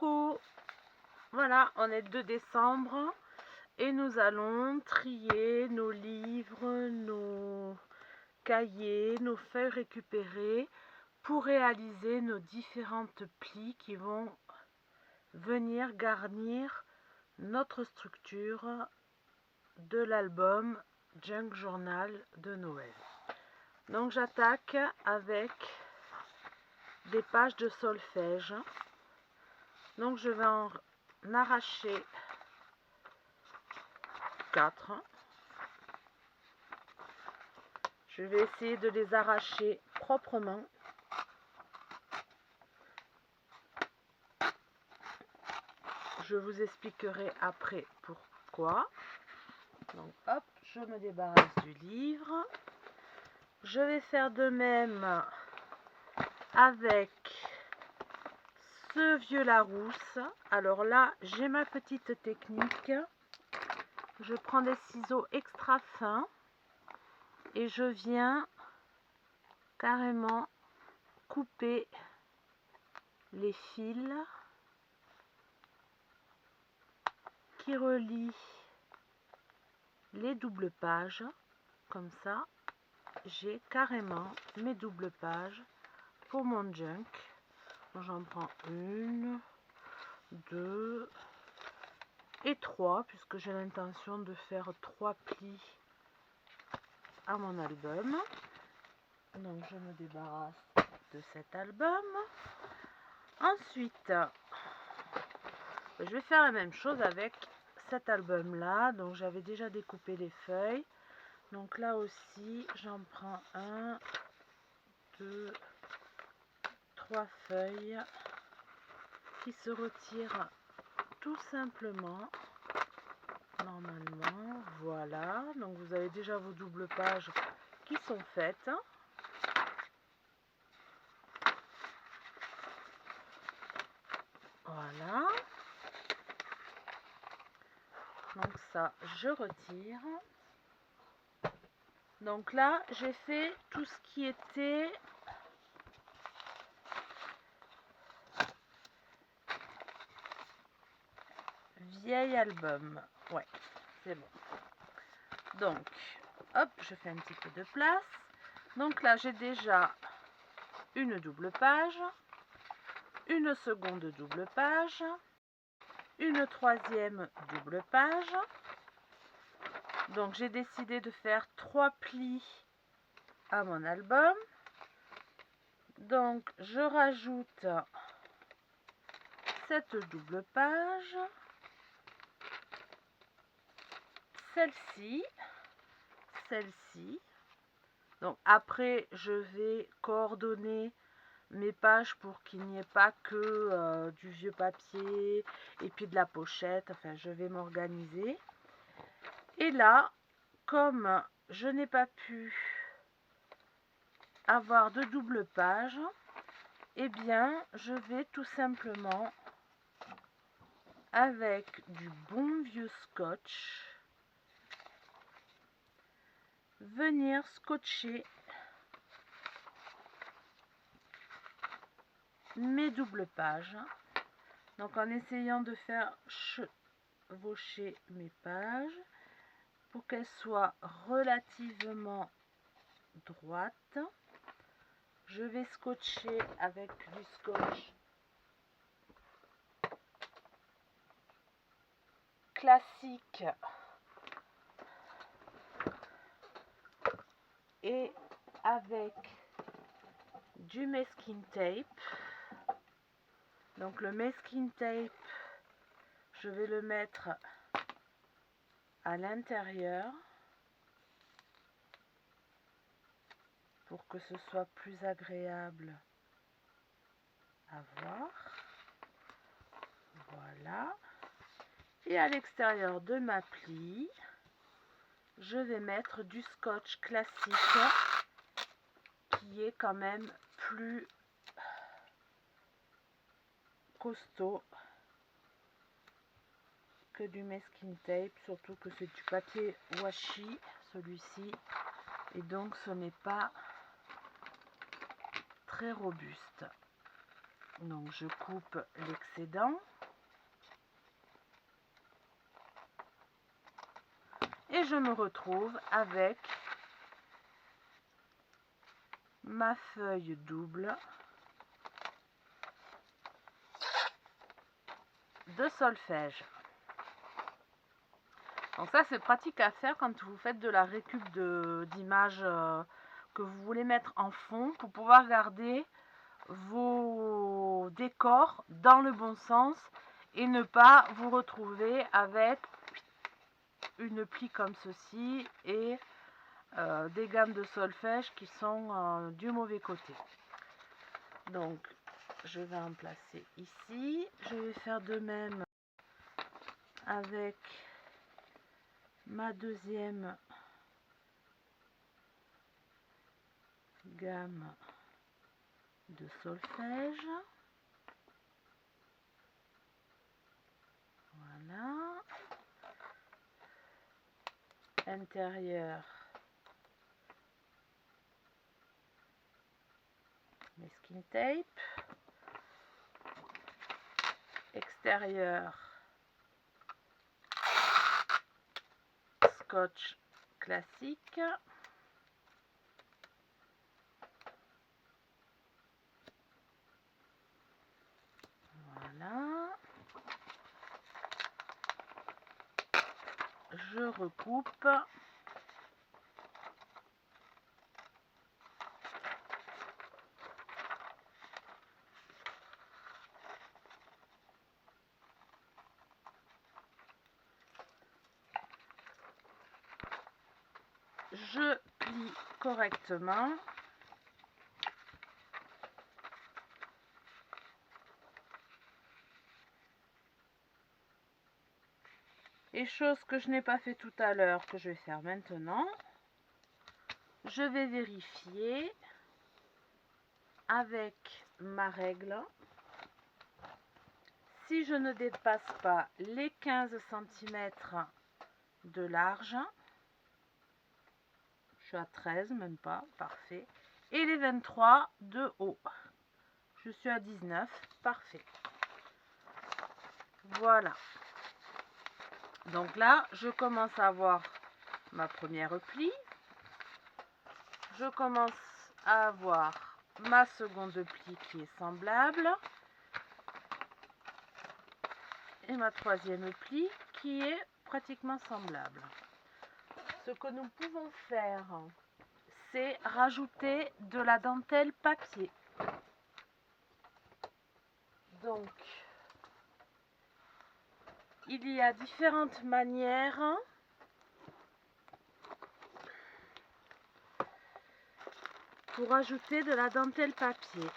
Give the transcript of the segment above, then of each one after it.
Coucou, voilà, on est 2 décembre et nous allons trier nos livres, nos cahiers, nos feuilles récupérées pour réaliser nos différentes plis qui vont venir garnir notre structure de l'album Junk Journal de Noël. Donc j'attaque avec des pages de solfège. Donc je vais en arracher 4. Je vais essayer de les arracher proprement. Je vous expliquerai après pourquoi. Donc hop, je me débarrasse du livre. Je vais faire de même avec ce vieux Larousse. Alors là, j'ai ma petite technique. Je prends des ciseaux extra fins et je viens carrément couper les fils qui relient les doubles pages. Comme ça, j'ai carrément mes doubles pages pour mon junk. J'en prends 1, 2 et 3 puisque j'ai l'intention de faire 3 plis à mon album. Donc je me débarrasse de cet album. Ensuite, je vais faire la même chose avec cet album là. Donc j'avais déjà découpé les feuilles. Donc là aussi, j'en prends 1, 2, 3 feuilles qui se retirent tout simplement. Normalement, voilà. Donc vous avez déjà vos doubles pages qui sont faites. Voilà. Donc ça, je retire. Donc là, j'ai fait tout ce qui était vieil album. Ouais, c'est bon. Donc, hop, je fais un petit peu de place. Donc là, j'ai déjà une double page, une seconde double page, une troisième double page. Donc j'ai décidé de faire 3 plis à mon album. Donc je rajoute cette double page, celle-ci, celle-ci. Donc après je vais coordonner mes pages pour qu'il n'y ait pas que du vieux papier et puis de la pochette. Enfin, je vais m'organiser. Et là, comme je n'ai pas pu avoir de double page, eh bien, je vais tout simplement, avec du bon vieux scotch, venir scotcher mes doubles pages. Donc en essayant de faire chevaucher mes pages pour qu'elles soient relativement droites. Je vais scotcher avec du scotch classique et avec du masking tape. Donc le masking tape, je vais le mettre à l'intérieur pour que ce soit plus agréable à voir. Voilà. Et à l'extérieur de ma plie, je vais mettre du scotch classique qui est quand même plus costaud que du masking tape, surtout que c'est du papier washi celui-ci, et donc ce n'est pas très robuste. Donc je coupe l'excédent. Et je me retrouve avec ma feuille double de solfège. Donc ça c'est pratique à faire quand vous faites de la récup d'images que vous voulez mettre en fond pour pouvoir garder vos décors dans le bon sens et ne pas vous retrouver avec une plie comme ceci et des gammes de solfège qui sont du mauvais côté. Donc je vais en placer ici. Je vais faire de même avec ma deuxième gamme de solfège. Voilà. Intérieur, masking tape. Extérieur, scotch classique. Voilà. Je recoupe. Je plie correctement. Et chose que je n'ai pas fait tout à l'heure, que je vais faire maintenant, je vais vérifier avec ma règle si je ne dépasse pas les 15 cm de large. Je suis à 13, même pas, parfait. Et les 23 de haut. Je suis à 19, parfait. Voilà. Donc là, je commence à avoir ma première plie. Je commence à avoir ma seconde plie qui est semblable. Et ma troisième plie qui est pratiquement semblable. Ce que nous pouvons faire, c'est rajouter de la dentelle papier. Donc, il y a différentes manières pour ajouter de la dentelle papier.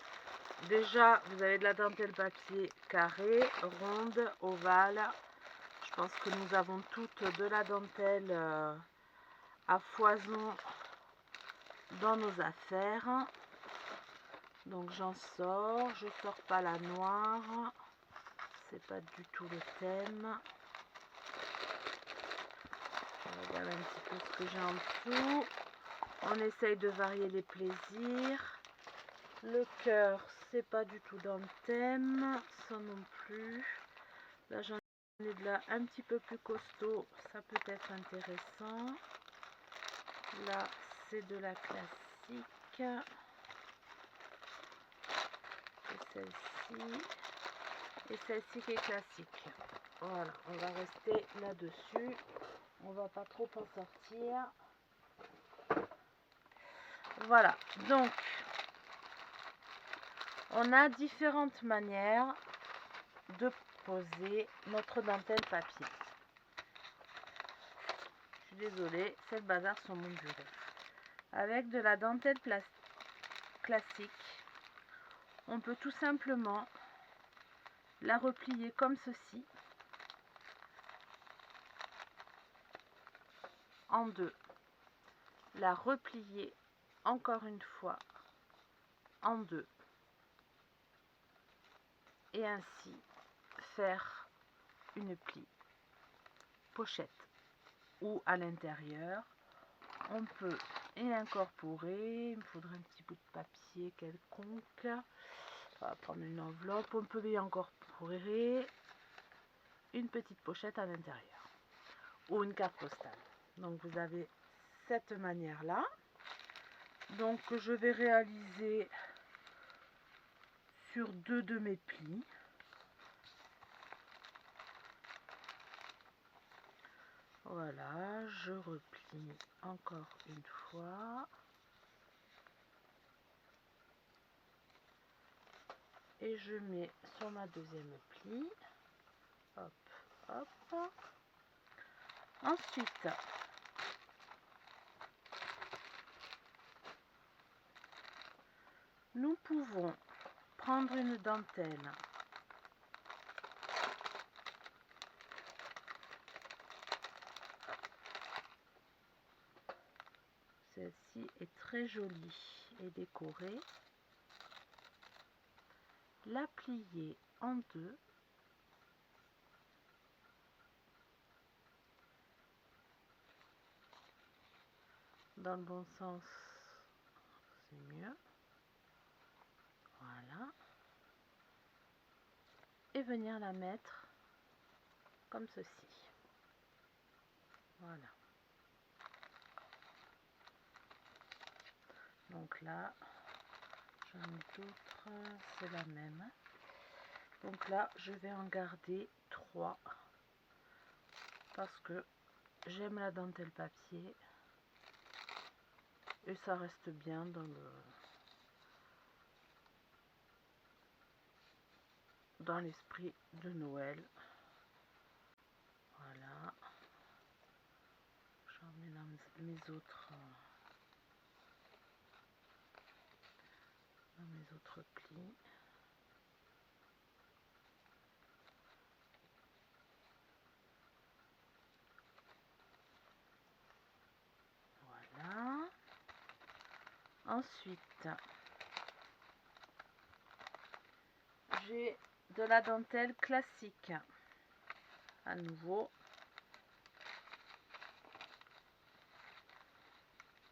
Déjà, vous avez de la dentelle papier carrée, ronde, ovale. Je pense que nous avons toutes de la dentelle à foison dans nos affaires. Donc j'en sors, je sors pas la noire, c'est pas du tout le thème. Je regarde un petit peu ce que j'ai en dessous. On essaye de varier les plaisirs. Le cœur, c'est pas du tout dans le thème, ça non plus. Là j'en ai de là un petit peu plus costaud, ça peut être intéressant. Là c'est de la classique. Et celle-ci. Et celle-ci qui est classique. Voilà, on va rester là-dessus. On va pas trop en sortir. Voilà, donc on a différentes manières de poser notre dentelle papier. Je suis désolée, c'est le bazar sur mon bureau. Avec de la dentelle classique, on peut tout simplement la replier comme ceci, en deux. La replier encore une fois en deux. Et ainsi faire une plie pochette. Ou à l'intérieur, on peut y incorporer, il me faudrait un petit bout de papier quelconque. On va prendre une enveloppe, on peut y incorporer une petite pochette à l'intérieur ou une carte postale. Donc vous avez cette manière là. Donc je vais réaliser sur 2 de mes plis. Voilà, je replie encore une fois. Et je mets sur ma deuxième pli. Hop, hop. Ensuite, nous pouvons prendre une dentelle celle-ci est très jolie et décorée, la plier en deux dans le bon sens, c'est mieux, voilà, et venir la mettre comme ceci, voilà. Donc là, j'en ai d'autres, c'est la même. Donc là, je vais en garder 3 parce que j'aime la dentelle papier et ça reste bien dans l'esprit de Noël. Voilà. J'en mets dans mes autres plis. Voilà. Ensuite, j'ai de la dentelle classique. À nouveau.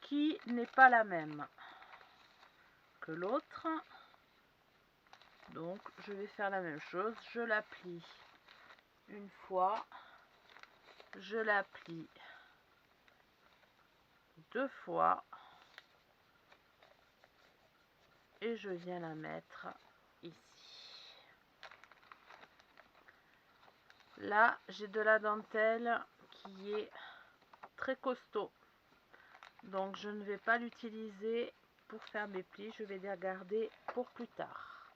Qui n'est pas la même que l'autre. Donc, je vais faire la même chose. Je la plie une fois. Je la plie 2 fois. Et je viens la mettre ici. Là, j'ai de la dentelle qui est très costaud. Donc, je ne vais pas l'utiliser pour faire mes plis. Je vais les garder pour plus tard.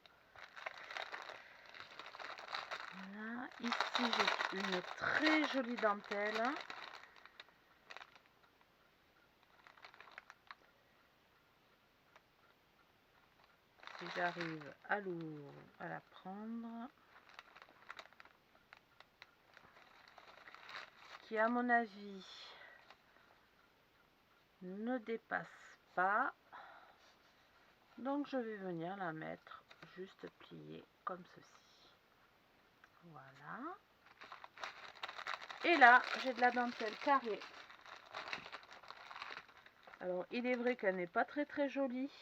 Voilà. Ici, j'ai une très jolie dentelle. Si j'arrive à la prendre. Qui, à mon avis, ne dépasse pas. Donc, je vais venir la mettre juste pliée comme ceci. Voilà. Et là, j'ai de la dentelle carrée. Alors, il est vrai qu'elle n'est pas très très jolie.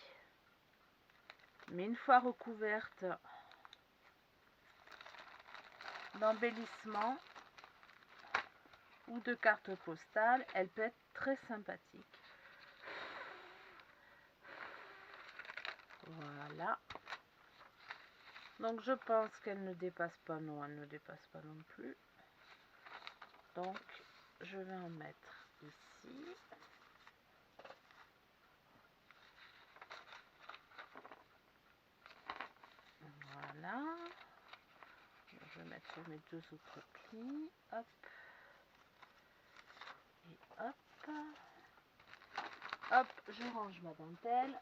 Mais une fois recouverte d'embellissements ou de cartes postales, elle peut être très sympathique. Voilà. Donc, je pense qu'elle ne dépasse pas. Non, elle ne dépasse pas non plus. Donc, je vais en mettre ici. Voilà. Je vais mettre sur mes 2 autres plis. Hop. Et hop. Hop, je range ma dentelle.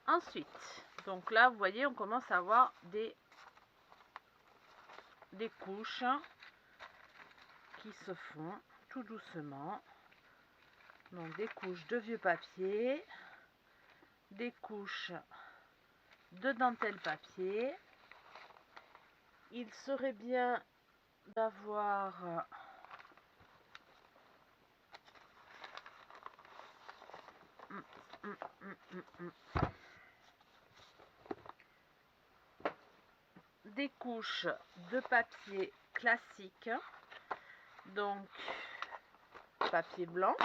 Ensuite, donc là, vous voyez, on commence à avoir des couches qui se font tout doucement. Donc, des couches de vieux papier, des couches de dentelle papier. Il serait bien d'avoir des couches de papier classique, donc papier blanc.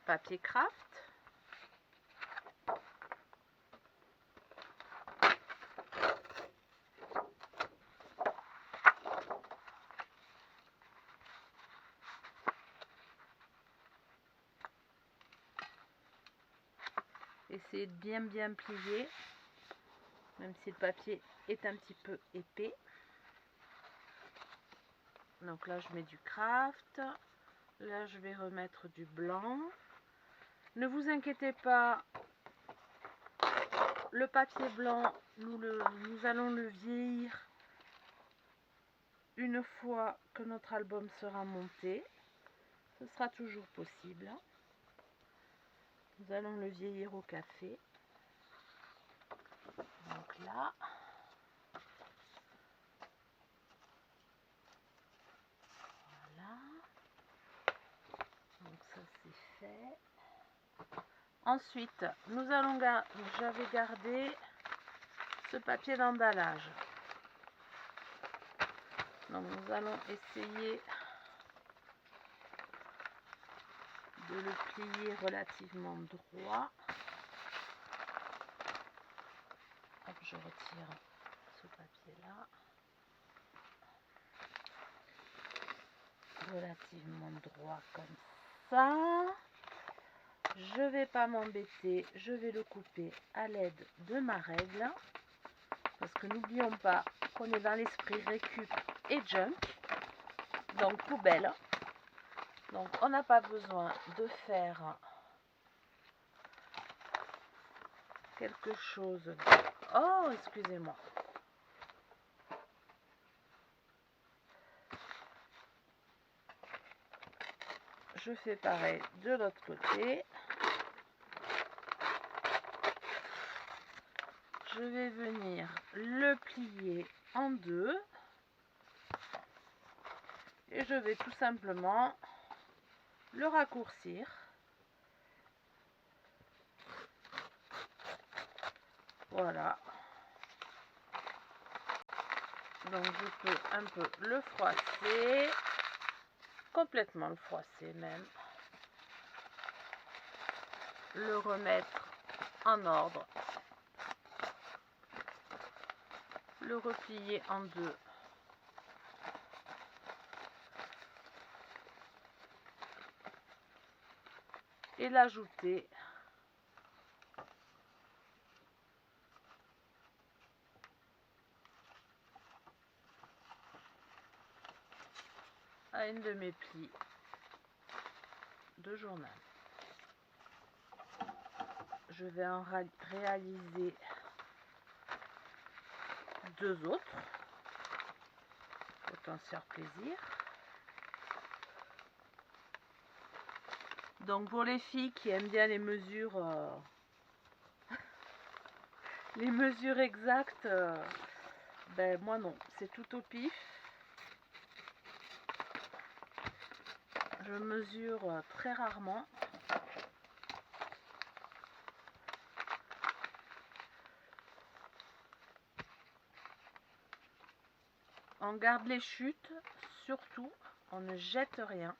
Papier craft. Essayez de bien plier, même si le papier est un petit peu épais. Donc là, je mets du craft. Là, je vais remettre du blanc. Ne vous inquiétez pas, le papier blanc, nous allons le vieillir une fois que notre album sera monté. Ce sera toujours possible. Nous allons le vieillir au café. Donc là, voilà. Donc ça c'est fait. Ensuite, j'avais gardé ce papier d'emballage. Donc nous allons essayer de le plier relativement droit. Hop, je retire ce papier là. Relativement droit comme ça. Je vais pas m'embêter, je vais le couper à l'aide de ma règle. Parce que n'oublions pas qu'on est dans l'esprit récup et junk. Donc poubelle. Donc on n'a pas besoin de faire quelque chose de... Oh, excusez-moi. Je fais pareil de l'autre côté. Je vais venir le plier en deux. Et je vais tout simplement le raccourcir. Voilà. Donc je peux un peu le froisser. Complètement le froisser même. Le remettre en ordre. Le replier en deux. Et l'ajouter à une de mes plis de journal. Je vais en réaliser deux autres. Autant se faire plaisir. Donc pour les filles qui aiment bien les mesures exactes, ben moi non, c'est tout au pif. Je mesure très rarement. On garde les chutes, surtout, on ne jette rien.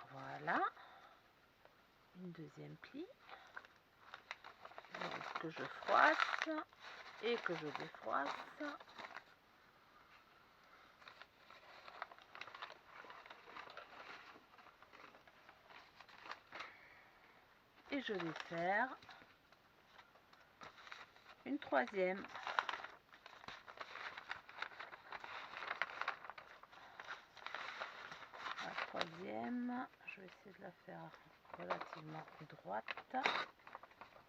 Voilà. Une deuxième pli. Donc, que je froisse et que je défroisse. Et je vais faire une troisième. La troisième, je vais essayer de la faire relativement droite.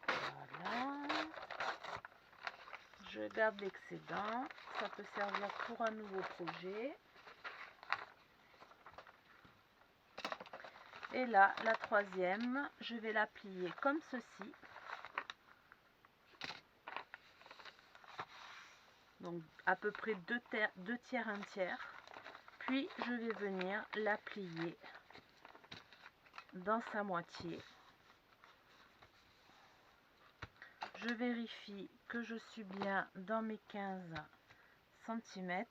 Voilà. Je garde l'excédent. Ça peut servir pour un nouveau projet. Et là, la troisième, je vais la plier comme ceci. Donc à peu près 2 tiers, 1 tiers. Puis je vais venir la plier dans sa moitié. Je vérifie que je suis bien dans mes 15 cm.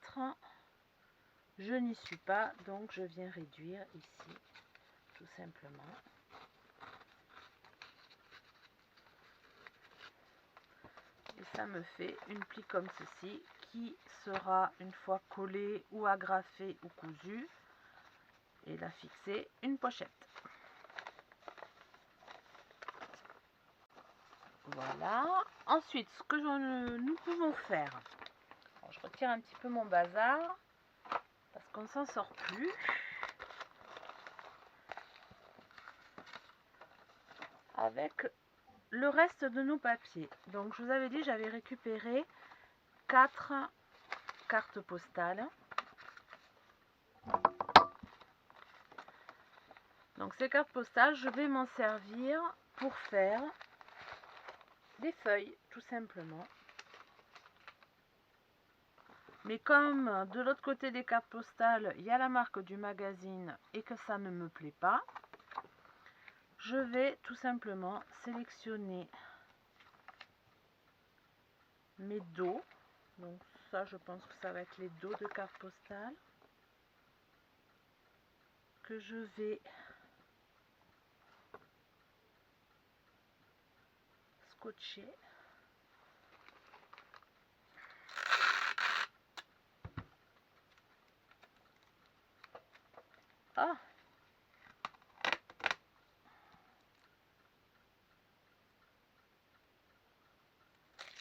Je n'y suis pas, donc je viens réduire ici, tout simplement. Et ça me fait une plie comme ceci, qui sera une fois collée ou agrafée ou cousue, et la fixer une pochette. Voilà. Ensuite, ce que nous pouvons faire, alors, je retire un petit peu mon bazar parce qu'on s'en sort plus. Avec le reste de nos papiers. Donc je vous avais dit, j'avais récupéré 4 cartes postales. Donc ces cartes postales, je vais m'en servir pour faire des feuilles, tout simplement. Mais comme de l'autre côté des cartes postales, il y a la marque du magazine et que ça ne me plaît pas, je vais tout simplement sélectionner mes dos. Donc ça, je pense que ça va être les dos de cartes postales que je vais scotcher. Ah!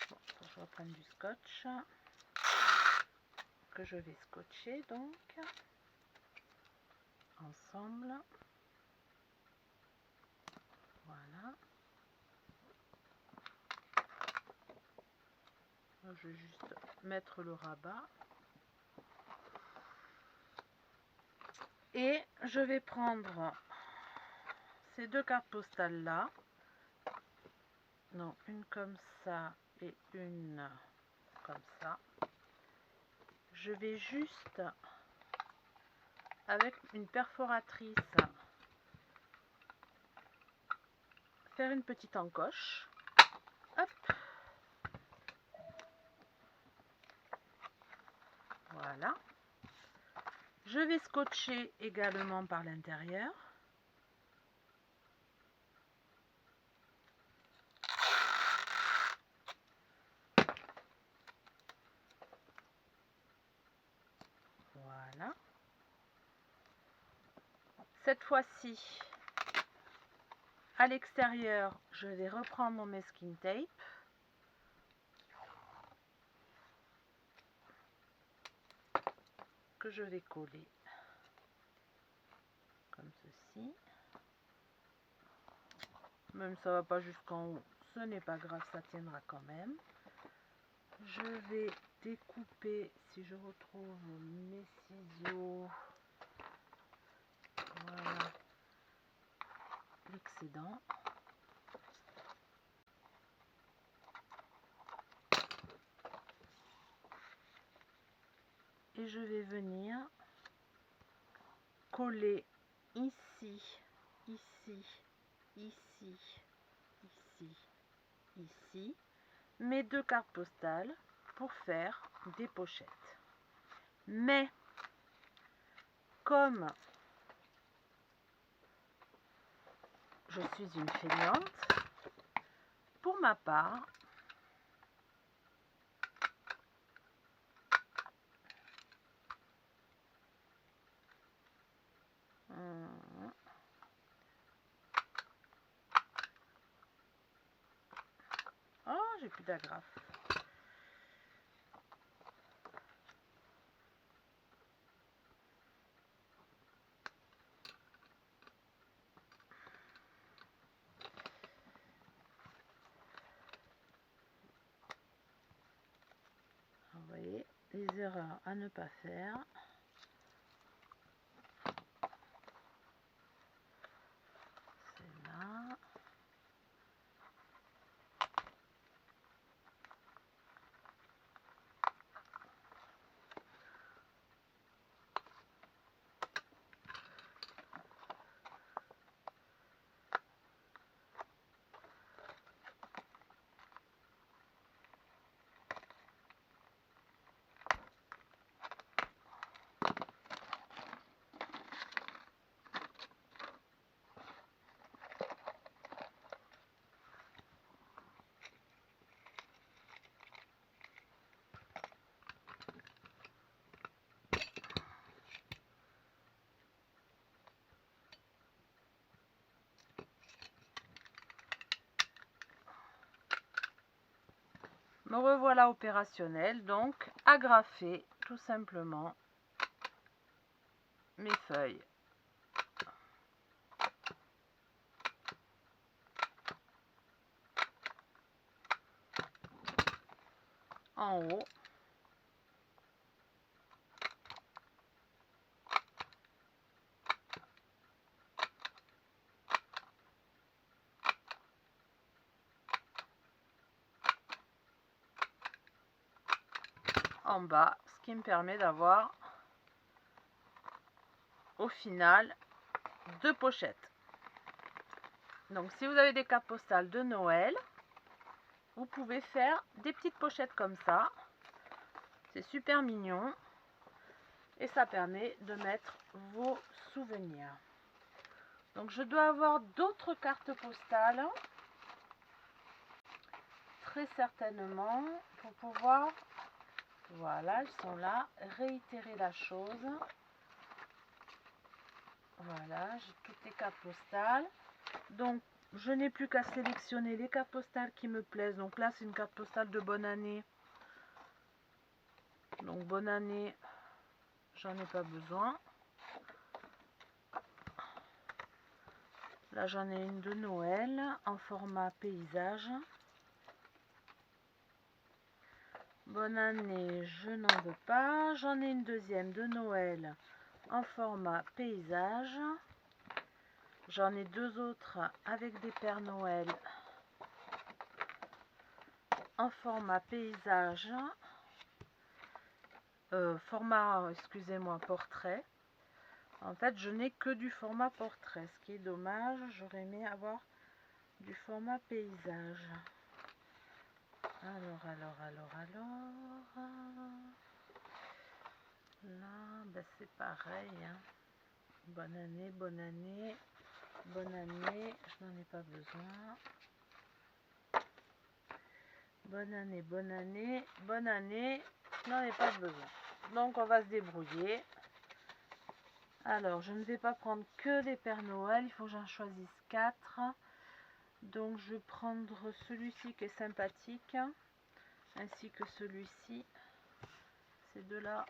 Bon, je vais prendre du scotch que je vais scotcher donc ensemble. Voilà. Je vais juste mettre le rabat. Et je vais prendre ces 2 cartes postales là. Non, une comme ça et une comme ça. Je vais juste, avec une perforatrice, faire une petite encoche. Hop. Voilà. Je vais scotcher également par l'intérieur. Voilà. Cette fois-ci, à l'extérieur, je vais reprendre mon masking tape. Que je vais coller comme ceci. Même ça va pas jusqu'en haut, ce n'est pas grave, ça tiendra quand même. Je vais découper, si je retrouve mes ciseaux, voilà, l'excédent. Et je vais venir coller ici, ici, ici, ici, ici, mes 2 cartes postales pour faire des pochettes. Mais comme je suis une feignante, pour ma part, oh, j'ai plus d'agrafe. Vous voyez, les erreurs à ne pas faire. Me revoilà opérationnel, donc agrafer tout simplement mes feuilles. En haut. En bas, ce qui me permet d'avoir au final 2 pochettes. Donc si vous avez des cartes postales de Noël, vous pouvez faire des petites pochettes comme ça. C'est super mignon et ça permet de mettre vos souvenirs. Donc je dois avoir d'autres cartes postales, très certainement, pour pouvoir, voilà, elles sont là, réitérer la chose. Voilà, j'ai toutes les cartes postales. Donc je n'ai plus qu'à sélectionner les cartes postales qui me plaisent. Donc là c'est une carte postale de bonne année. Donc bonne année, j'en ai pas besoin. Là j'en ai une de Noël en format paysage. Bonne année, je n'en veux pas. J'en ai une deuxième de Noël en format paysage. J'en ai deux autres avec des Pères Noël en format paysage. Excusez-moi, portrait. En fait, je n'ai que du format portrait, ce qui est dommage. J'aurais aimé avoir du format paysage. Alors. Là, ben c'est pareil. Hein. Bonne année, bonne année, bonne année. Je n'en ai pas besoin. Bonne année, bonne année, bonne année. Je n'en ai pas besoin. Donc, on va se débrouiller. Alors, je ne vais pas prendre que les Pères Noël. Il faut que j'en choisisse 4. Donc, je vais prendre celui-ci qui est sympathique. Ainsi que celui-ci. Ces deux-là,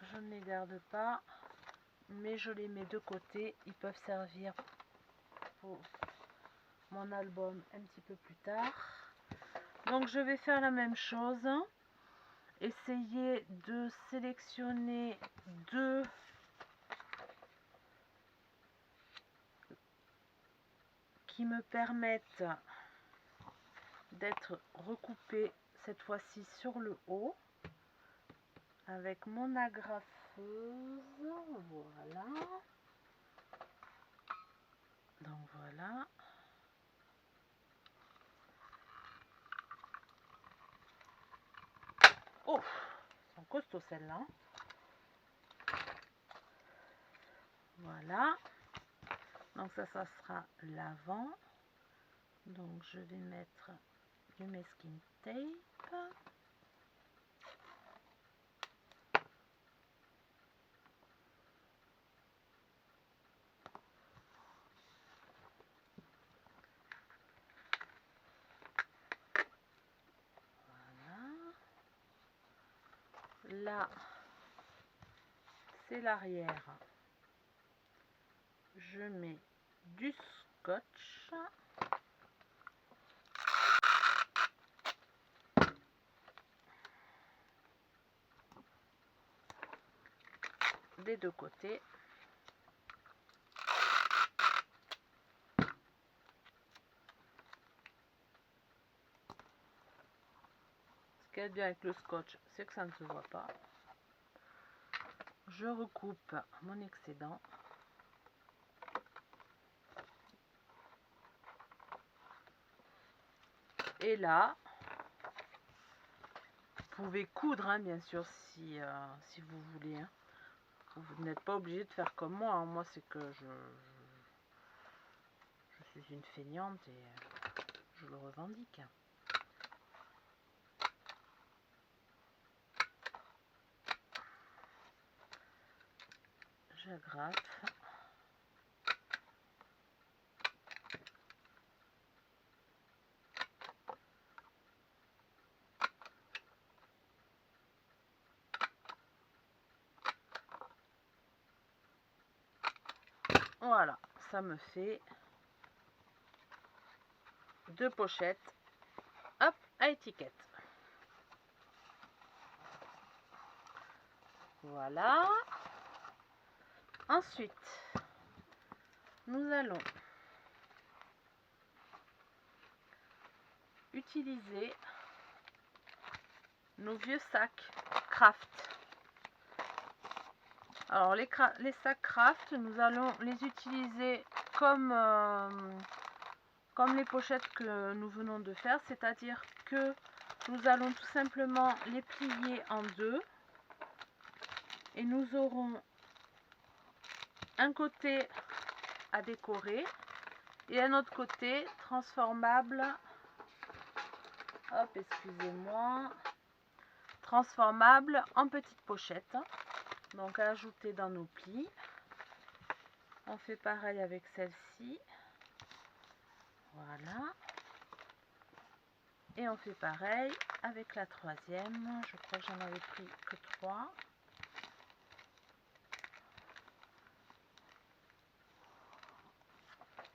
je ne les garde pas. Mais je les mets de côté. Ils peuvent servir pour mon album un petit peu plus tard. Donc, je vais faire la même chose. Essayer de sélectionner 2 qui me permettent d'être recoupés cette fois-ci sur le haut avec mon agrafeuse. Voilà. Donc voilà. Oh, elles sont costauds celles-là. Voilà. Donc ça sera l'avant. Donc je vais mettre du masking tape. Là, c'est l'arrière. Je mets du scotch. Des deux côtés. Ce qui est bien avec le scotch, c'est que ça ne se voit pas. Je recoupe mon excédent. Et là, vous pouvez coudre, hein, bien sûr, si vous voulez. Hein. Vous n'êtes pas obligé de faire comme moi. Hein. Moi, c'est que je suis une feignante et je le revendique. J'agrafe. Voilà, ça me fait 2 pochettes, hop, à étiquette. Voilà. Ensuite, nous allons utiliser nos vieux sacs Craft. Alors les sacs Craft, nous allons les utiliser comme les pochettes que nous venons de faire, c'est-à-dire que nous allons tout simplement les plier en deux et nous aurons un côté à décorer et un autre côté transformable. Hop, excusez-moi. Transformable en petites pochettes. Donc à ajouter dans nos plis. On fait pareil avec celle-ci. Voilà. Et on fait pareil avec la troisième. Je crois que j'en avais pris que 3.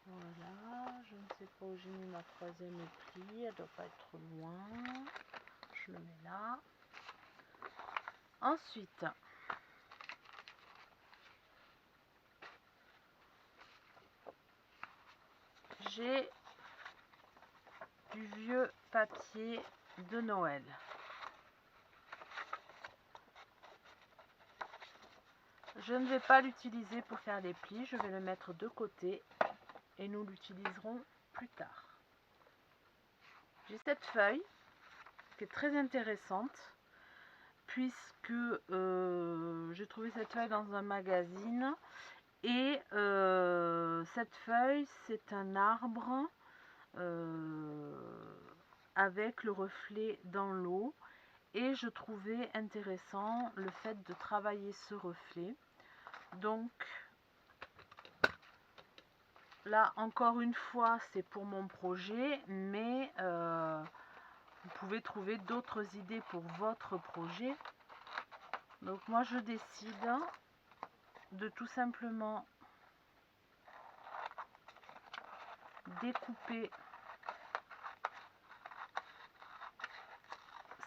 Voilà, je ne sais pas où j'ai mis ma troisième pli, elle doit pas être trop loin. Je le mets là. Ensuite, j'ai du vieux papier de Noël. Je ne vais pas l'utiliser pour faire les plis, je vais le mettre de côté et nous l'utiliserons plus tard. J'ai cette feuille qui est très intéressante puisque j'ai trouvé cette feuille dans un magazine et cette feuille c'est un arbre avec le reflet dans l'eau et je trouvais intéressant le fait de travailler ce reflet. Donc là encore une fois c'est pour mon projet, mais vous pouvez trouver d'autres idées pour votre projet. Donc moi je décide de tout simplement découper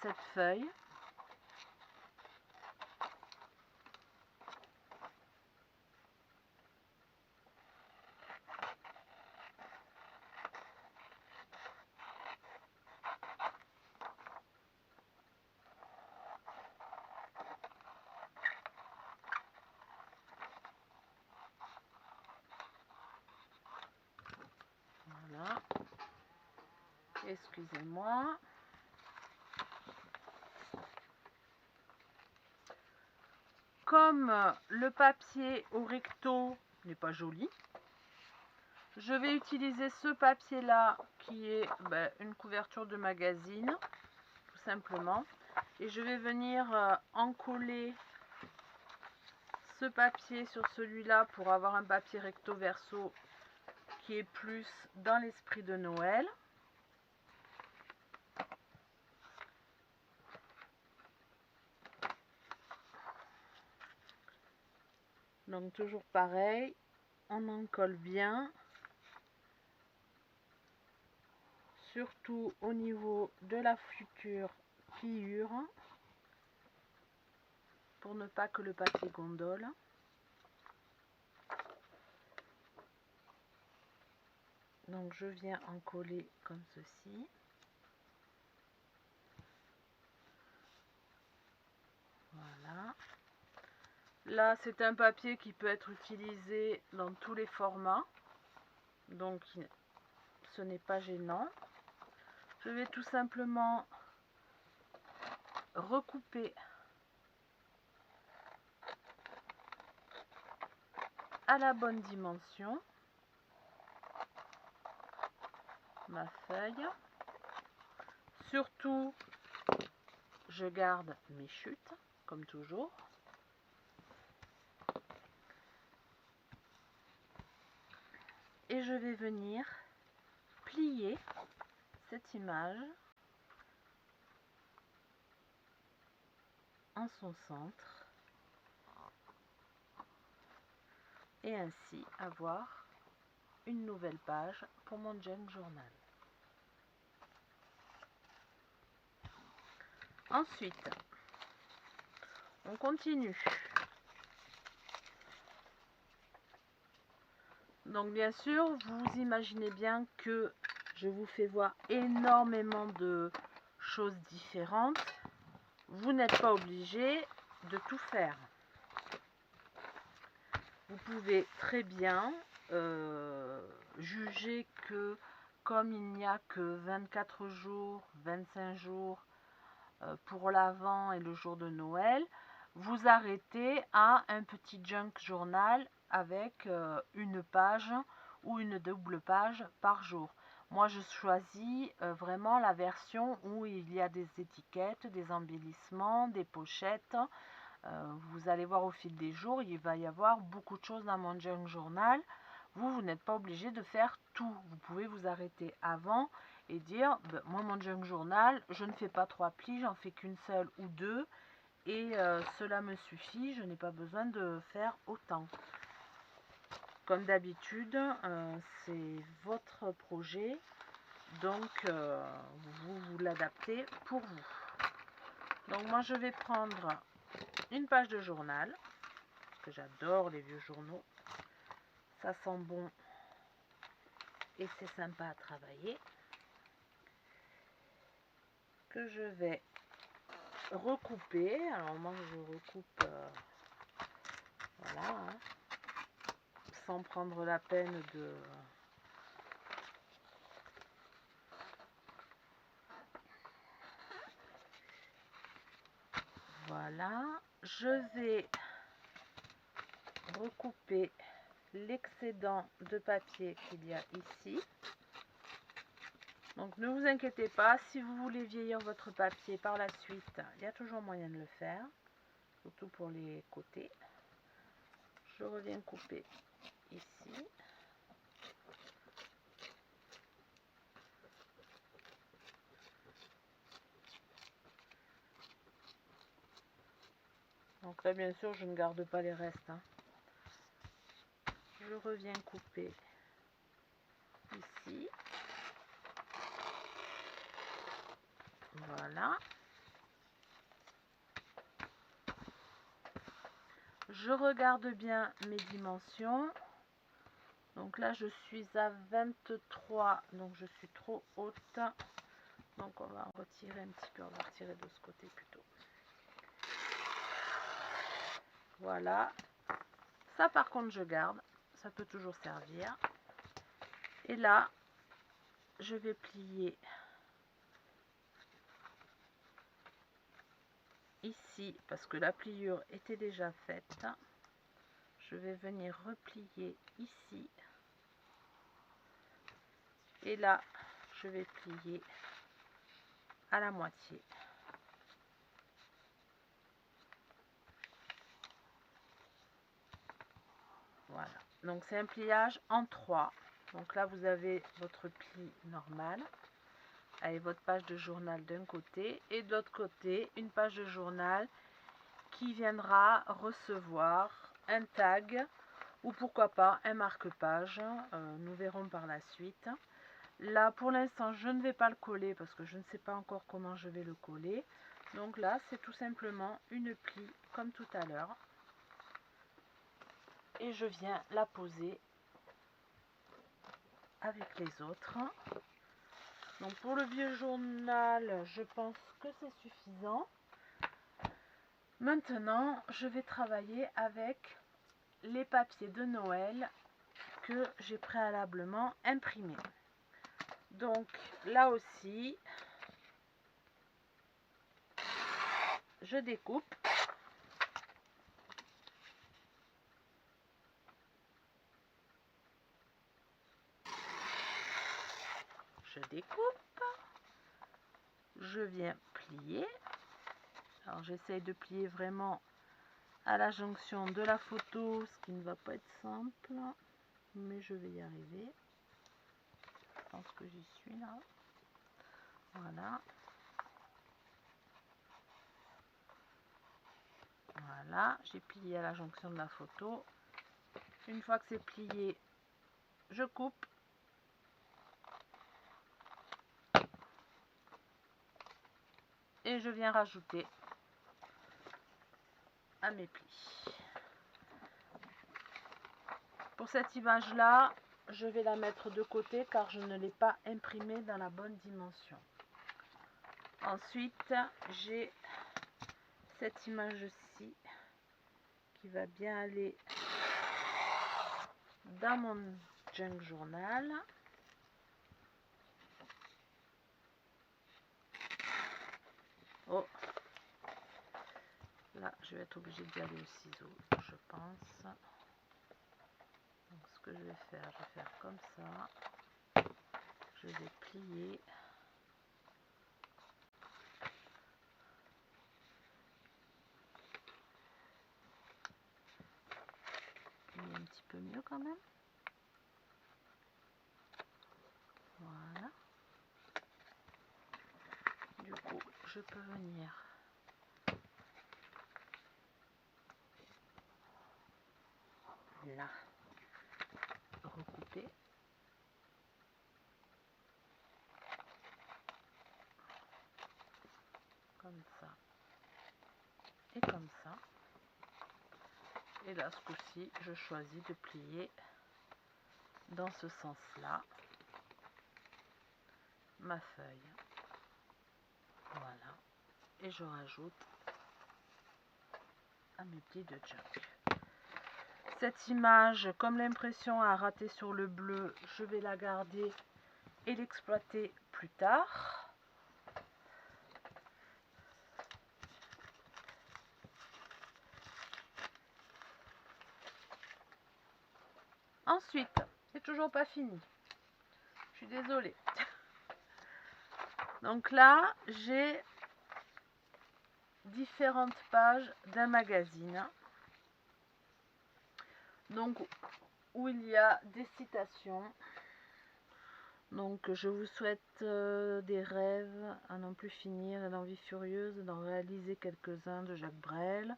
cette feuille. Voilà. Excusez-moi. Comme le papier au recto n'est pas joli, je vais utiliser ce papier là qui est une couverture de magazine tout simplement, et je vais venir encoller ce papier sur celui-là pour avoir un papier recto verso qui est plus dans l'esprit de Noël. Donc toujours pareil, on en colle bien, surtout au niveau de la future pliure, pour ne pas que le papier gondole. Donc je viens en coller comme ceci. Voilà. Là c'est un papier qui peut être utilisé dans tous les formats, donc ce n'est pas gênant. Je vais tout simplement recouper à la bonne dimension ma feuille. Surtout, je garde mes chutes, comme toujours. Et je vais venir plier cette image en son centre. et ainsi avoir une nouvelle page pour mon junk journal. Ensuite, on continue. Donc bien sûr, vous imaginez bien que je vous fais voir énormément de choses différentes. Vous n'êtes pas obligé de tout faire. Vous pouvez très bien juger que comme il n'y a que 24 jours, 25 jours pour l'Avent et le jour de Noël, vous arrêtez à un petit junk journal avec une page ou une double page par jour. Moi, je choisis vraiment la version où il y a des étiquettes, des embellissements, des pochettes. Vous allez voir au fil des jours, il va y avoir beaucoup de choses dans mon junk journal. Vous n'êtes pas obligé de faire tout. Vous pouvez vous arrêter avant et dire, ben, moi mon junk journal, je ne fais pas 3 plis, j'en fais qu'une seule ou 2. Et cela me suffit, je n'ai pas besoin de faire autant. Comme d'habitude, c'est votre projet, donc vous l'adaptez pour vous. Donc moi je vais prendre une page de journal, parce que j'adore les vieux journaux. Ça sent bon et c'est sympa à travailler. Que je vais recouper. Alors moi je recoupe voilà, hein, sans prendre la peine de voilà. Je vais recouper l'excédent de papier qu'il y a ici. Donc ne vous inquiétez pas, si vous voulez vieillir votre papier par la suite, il y a toujours moyen de le faire, surtout pour les côtés. Je reviens couper ici. Donc là bien sûr je ne garde pas les restes, hein. Je reviens couper ici. Voilà. Je regarde bien mes dimensions. Donc là je suis à 23, donc je suis trop haute. Donc on va en retirer un petit peu, on va retirer de ce côté plutôt. Voilà. Ça par contre je garde, ça peut toujours servir. Et là, je vais plier ici parce que la pliure était déjà faite. Je vais venir replier ici. Et là, je vais plier à la moitié. Voilà. Donc c'est un pliage en 3. Donc là, vous avez votre pli normal avec votre page de journal d'un côté et de l'autre côté, une page de journal qui viendra recevoir un tag ou pourquoi pas un marque-page. Nous verrons par la suite. Là, pour l'instant, je ne vais pas le coller parce que je ne sais pas encore comment je vais le coller. Donc là, c'est tout simplement une plie comme tout à l'heure. Et je viens la poser avec les autres. Donc pour le vieux journal, je pense que c'est suffisant. Maintenant, je vais travailler avec les papiers de Noël que j'ai préalablement imprimés. Donc là aussi, je découpe. Je découpe. Je viens plier. Alors j'essaye de plier vraiment à la jonction de la photo, ce qui ne va pas être simple, mais je vais y arriver. Je pense que j'y suis là. Voilà. Voilà, j'ai plié à la jonction de la photo. Une fois que c'est plié, je coupe. Et je viens rajouter à mes plis. Pour cette image-là, je vais la mettre de côté car je ne l'ai pas imprimée dans la bonne dimension. Ensuite, j'ai cette image-ci qui va bien aller dans mon junk journal. Oh, là, je vais être obligée d'y aller au ciseau, je pense. Donc, ce que je vais faire comme ça. Je vais plier. Plier un petit peu mieux quand même. Voilà. Du coup, je peux venir là, recouper. Comme ça. Et comme ça. Et là, ce coup-ci, je choisis de plier dans ce sens-là ma feuille. Voilà. Et je rajoute à mes plis de junk. Cette image, comme l'impression a raté sur le bleu, je vais la garder et l'exploiter plus tard. Ensuite, c'est toujours pas fini. Je suis désolée. Donc là, j'ai différentes pages d'un magazine. Donc, où il y a des citations. Donc, je vous souhaite des rêves à n'en plus finir et l'envie furieuse d'en réaliser quelques-uns de Jacques Brel.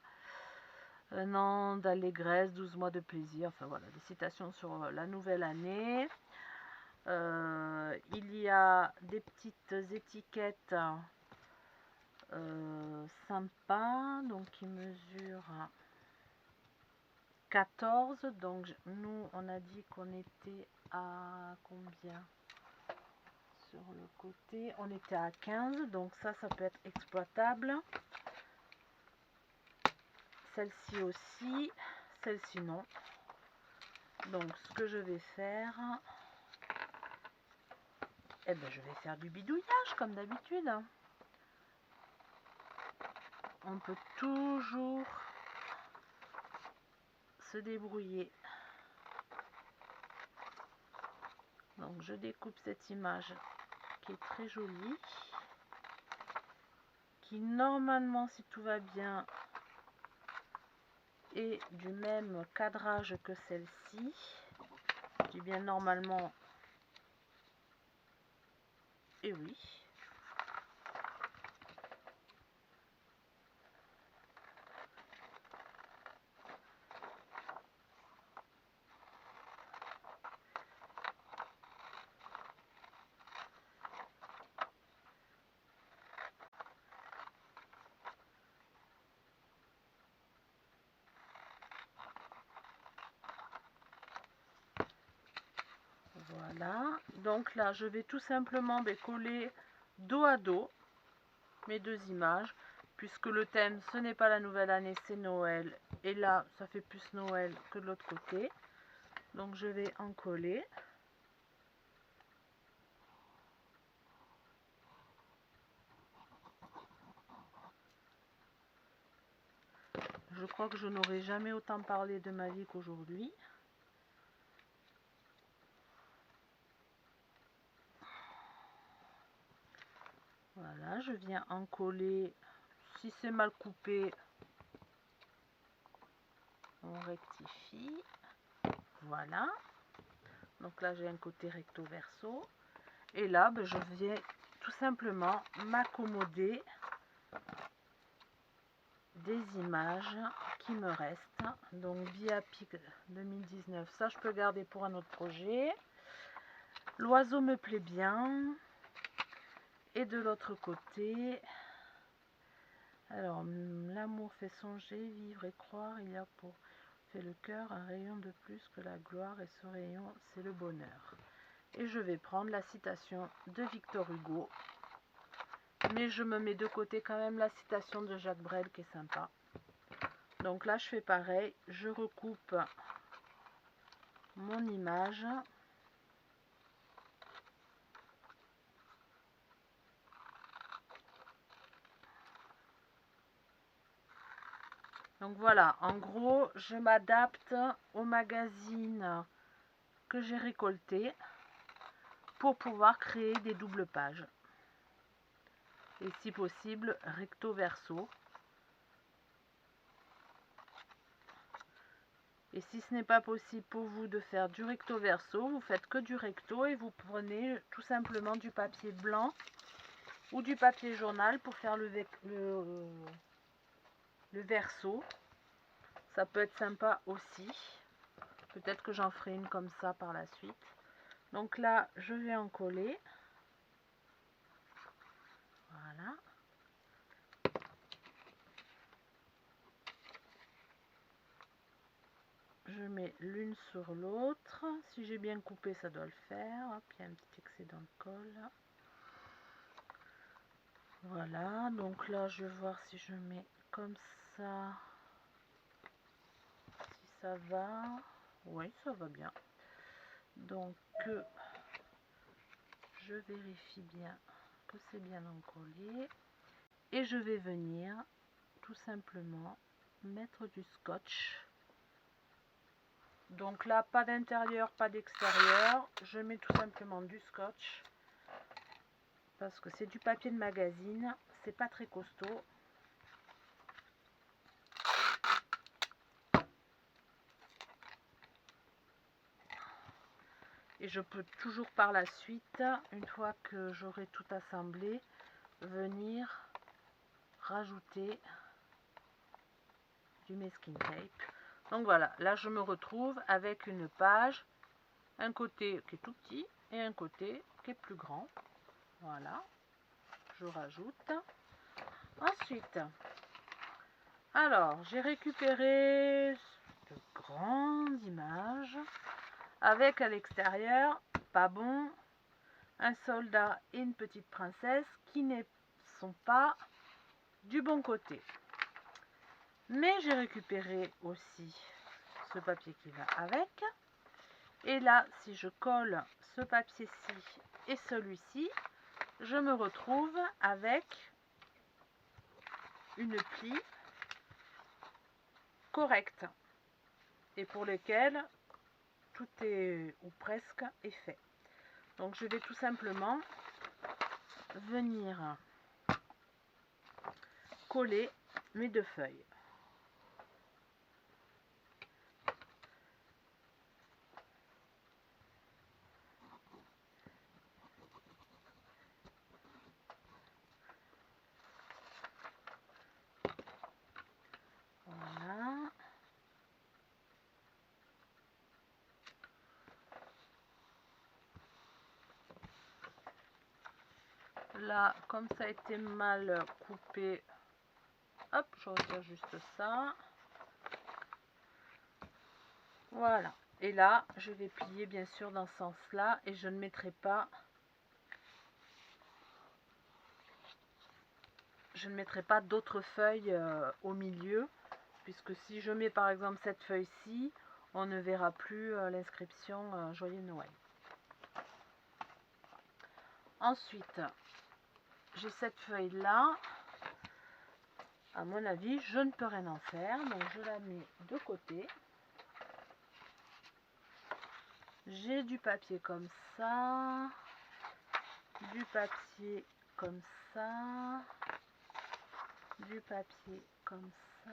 Un an d'allégresse, 12 mois de plaisir. Enfin voilà, des citations sur la nouvelle année. Il y a des petites étiquettes sympas, donc qui mesurent 14. Donc nous, on a dit qu'on était à combien sur le côté? On était à 15, donc ça peut être exploitable. Celle-ci aussi, celle-ci non. Donc ce que je vais faire, eh ben, je vais faire du bidouillage comme d'habitude. On peut toujours se débrouiller. Donc je découpe cette image qui est très jolie, qui normalement, si tout va bien, est du même cadrage que celle-ci. Je dis bien normalement, et oui. Voilà, donc là je vais tout simplement coller dos à dos mes deux images, puisque le thème ce n'est pas la nouvelle année, c'est Noël, et là ça fait plus Noël que de l'autre côté. Donc je vais en coller. Je crois que je n'aurai jamais autant parlé de ma vie qu'aujourd'hui. Voilà, je viens en coller. Si c'est mal coupé, on rectifie. Voilà. Donc là, j'ai un côté recto verso. Et là, je viens tout simplement m'accommoder des images qui me reste. Donc Be Happy 2019, ça je peux garder pour un autre projet. L'oiseau me plaît bien. Et de l'autre côté, alors l'amour fait songer, vivre et croire, il y a pour fait le cœur un rayon de plus que la gloire, et ce rayon c'est le bonheur. Et je vais prendre la citation de Victor Hugo, mais je me mets de côté quand même la citation de Jacques Brel qui est sympa. Donc là je fais pareil, je recoupe mon image. Donc voilà, en gros, je m'adapte au magazine que j'ai récolté pour pouvoir créer des doubles pages. Et si possible, recto verso. Et si ce n'est pas possible pour vous de faire du recto verso, vous faites que du recto et vous prenez tout simplement du papier blanc ou du papier journal pour faire le verso. Ça peut être sympa aussi. Peut-être que j'en ferai une comme ça par la suite. Donc là, je vais en coller. Voilà. Je mets l'une sur l'autre. Si j'ai bien coupé, ça doit le faire. Hop, il y a un petit excédent de colle. Voilà, donc là, je vais voir si je mets comme ça. Si ça va. Oui, ça va bien. Donc, je vérifie bien que c'est bien encollé. Et je vais venir tout simplement mettre du scotch. Donc là, pas d'intérieur, pas d'extérieur. Je mets tout simplement du scotch. Parce que c'est du papier de magazine. C'est pas très costaud. Et je peux toujours par la suite, une fois que j'aurai tout assemblé, venir rajouter du masking tape. Donc voilà, là je me retrouve avec une page, un côté qui est tout petit et un côté qui est plus grand. Voilà, je rajoute. Ensuite, alors j'ai récupéré de grandes images avec à l'extérieur, pas bon, un soldat et une petite princesse qui ne sont pas du bon côté. Mais j'ai récupéré aussi ce papier qui va avec. Et là, si je colle ce papier-ci et celui-ci, je me retrouve avec une plie correcte et pour lequel tout est, ou presque, est fait. Donc je vais tout simplement venir coller mes deux feuilles. Voilà. Là, comme ça a été mal coupé, hop, je retire juste ça. Voilà. Et là, je vais plier bien sûr dans ce sens-là et je ne mettrai pas d'autres feuilles au milieu, puisque si je mets par exemple cette feuille-ci, on ne verra plus l'inscription Joyeux Noël. Ensuite, j'ai cette feuille-là. À mon avis, je ne peux rien en faire, donc je la mets de côté. J'ai du papier comme ça, du papier comme ça, du papier comme ça.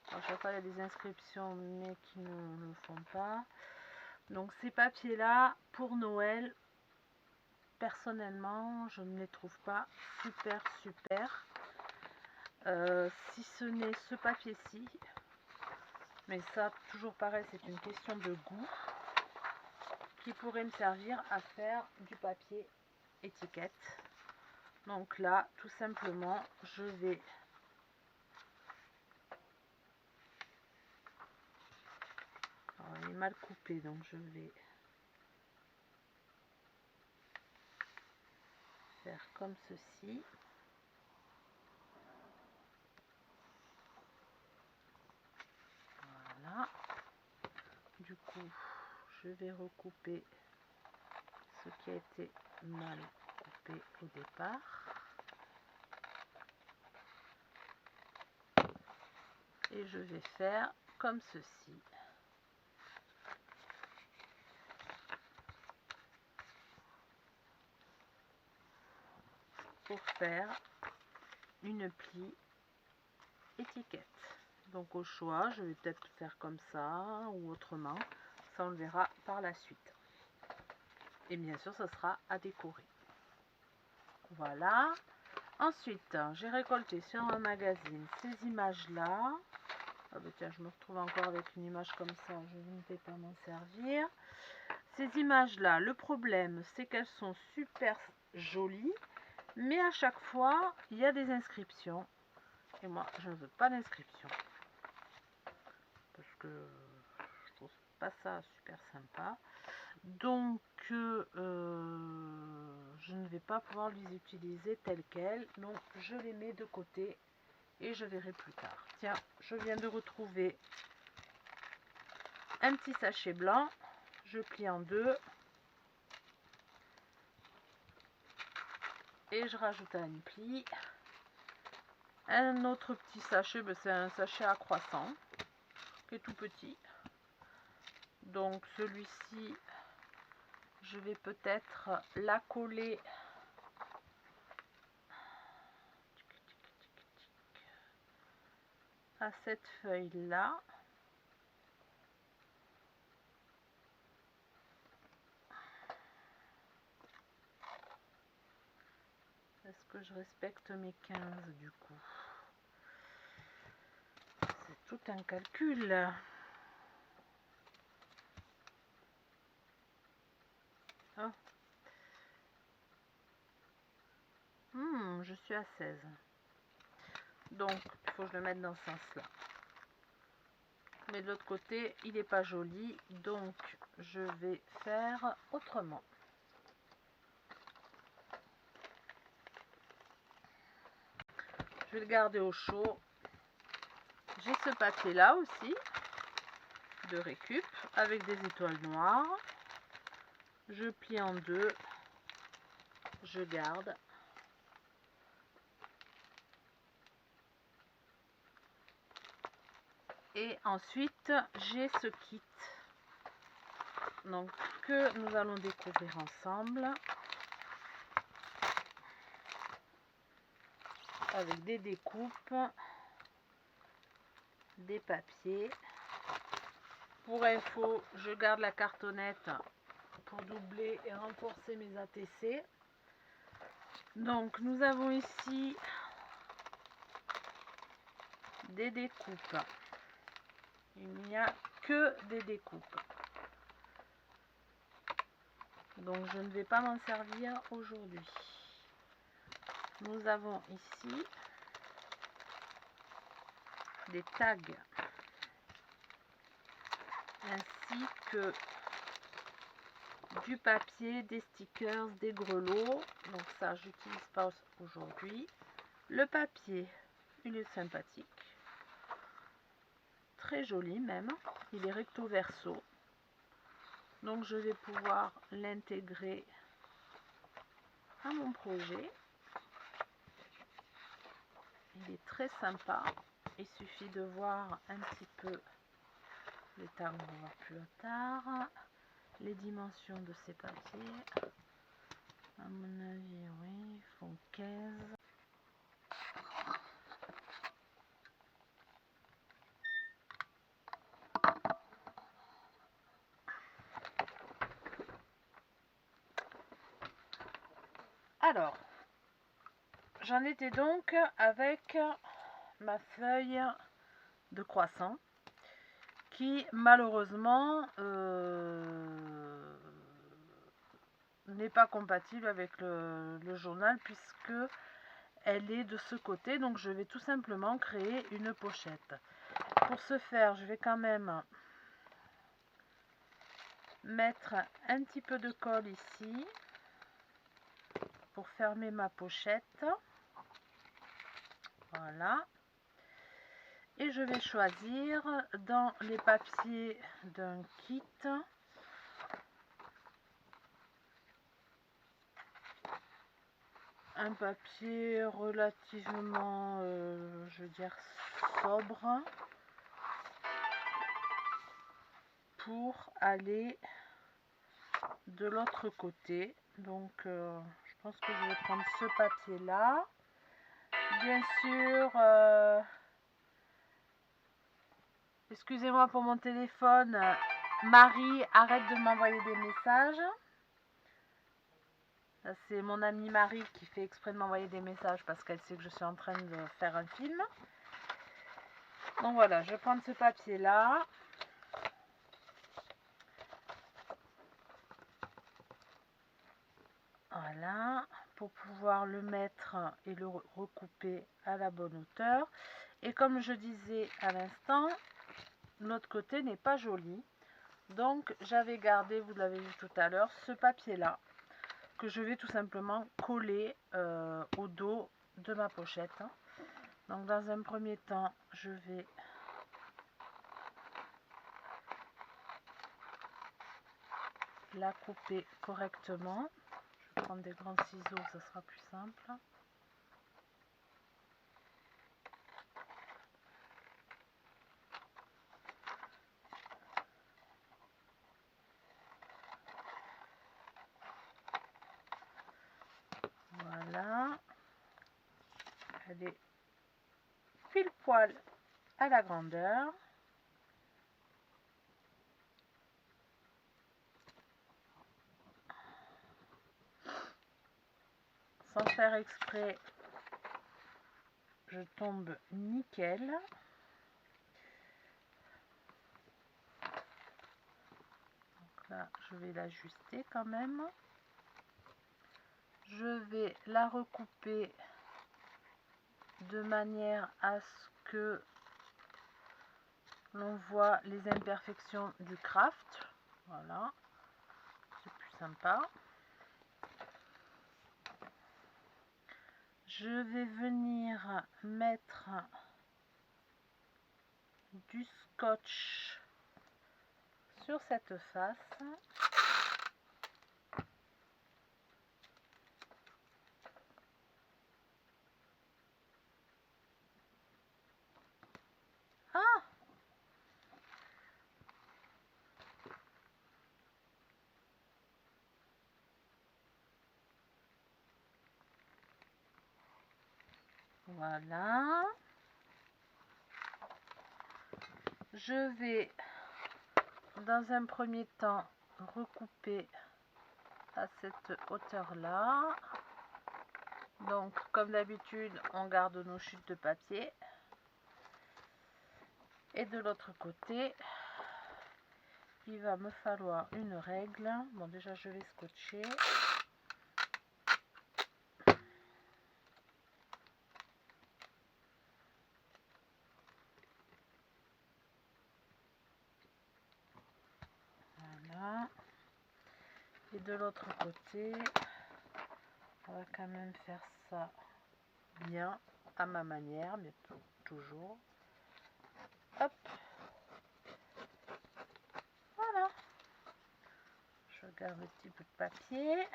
Alors, chaque fois, il y a des inscriptions, mais qui ne le font pas. Donc, ces papiers-là, pour Noël, personnellement, je ne les trouve pas super. si ce n'est ce papier-ci. Mais ça, toujours pareil, c'est une question de goût qui pourrait me servir à faire du papier étiquette. Donc là, tout simplement, je vais alors, il est mal coupé, donc je vais faire comme ceci. Voilà. Du coup, je vais recouper ce qui a été mal coupé au départ. Et je vais faire comme ceci. Pour faire une pli étiquette. Donc au choix, je vais peut-être faire comme ça ou autrement. Ça, on le verra par la suite. Et bien sûr, ce sera à décorer. Voilà. Ensuite, j'ai récolté sur un magazine ces images-là. Ah bah tiens, je me retrouve encore avec une image comme ça, je ne vais pas m'en servir. Ces images-là, le problème, c'est qu'elles sont super jolies, mais à chaque fois, il y a des inscriptions. Et moi, je ne veux pas d'inscription. Parce que je trouve pas ça super sympa. Donc, je ne vais pas pouvoir les utiliser telles quelles. Donc, je les mets de côté et je verrai plus tard. Tiens, je viens de retrouver un petit sachet blanc. Je plie en deux. Et je rajoute un pli. Un autre petit sachet, c'est un sachet à croissant qui est tout petit. Donc celui-ci, je vais peut-être la coller à cette feuille-là. Est-ce que je respecte mes 15 du coup? C'est tout un calcul. Oh. Je suis à 16. Donc, il faut que je le mette dans ce sens-là. Mais de l'autre côté, il n'est pas joli. Donc, je vais faire autrement. Je vais le garder au chaud. J'ai ce papier là aussi de récup avec des étoiles noires. Je plie en deux. Je garde. Et ensuite, j'ai ce kit donc, que nous allons découvrir ensemble. Avec des découpes, des papiers. Pour info, je garde la cartonnette pour doubler et renforcer mes ATC. Donc nous avons ici des découpes. Il n'y a que des découpes. Donc je ne vais pas m'en servir aujourd'hui. Nous avons ici des tags ainsi que du papier, des stickers, des grelots. Donc ça, j'utilise pas aujourd'hui. Le papier, il est sympathique. Très joli même. Il est recto verso. Donc je vais pouvoir l'intégrer à mon projet. Il est très sympa. Il suffit de voir un petit peu les tags, on va voir plus tard. Les dimensions de ces papiers. À mon avis, oui, ils font 15. Alors, j'en étais donc avec ma feuille de croissant qui malheureusement n'est pas compatible avec le journal puisque elle est de ce côté. Donc je vais tout simplement créer une pochette. Pour ce faire, je vais quand même mettre un petit peu de colle ici pour fermer ma pochette. Voilà. Et je vais choisir dans les papiers d'un kit un papier relativement, je veux dire, sobre pour aller de l'autre côté. Donc je pense que je vais prendre ce papier là. Bien sûr, excusez-moi pour mon téléphone, Marie arrête de m'envoyer des messages. C'est mon amie Marie qui fait exprès de m'envoyer des messages parce qu'elle sait que je suis en train de faire un film. Donc voilà, je vais prendre ce papier là. Voilà, pour pouvoir le mettre et le recouper à la bonne hauteur. Et comme je disais à l'instant, l'autre côté n'est pas joli. Donc j'avais gardé, vous l'avez vu tout à l'heure, ce papier là que je vais tout simplement coller au dos de ma pochette. Donc dans un premier temps, je vais la couper correctement. Je vais prendre des grands ciseaux, ça sera plus simple. Voilà. Elle est pile poil à la grandeur. Sans faire exprès, je tombe nickel. Donc là, je vais l'ajuster quand même. Je vais la recouper de manière à ce que l'on voit les imperfections du craft. Voilà, c'est plus sympa. Je vais venir mettre du scotch sur cette face. Ah! Voilà. Je vais dans un premier temps recouper à cette hauteur là. Donc comme d'habitude, on garde nos chutes de papier. Et de l'autre côté, il va me falloir une règle. Bon, déjà je vais scotcher. Voilà. Et de l'autre côté, on va quand même faire ça bien à ma manière, mais toujours. Hop. Voilà. Je garde un petit peu de papier.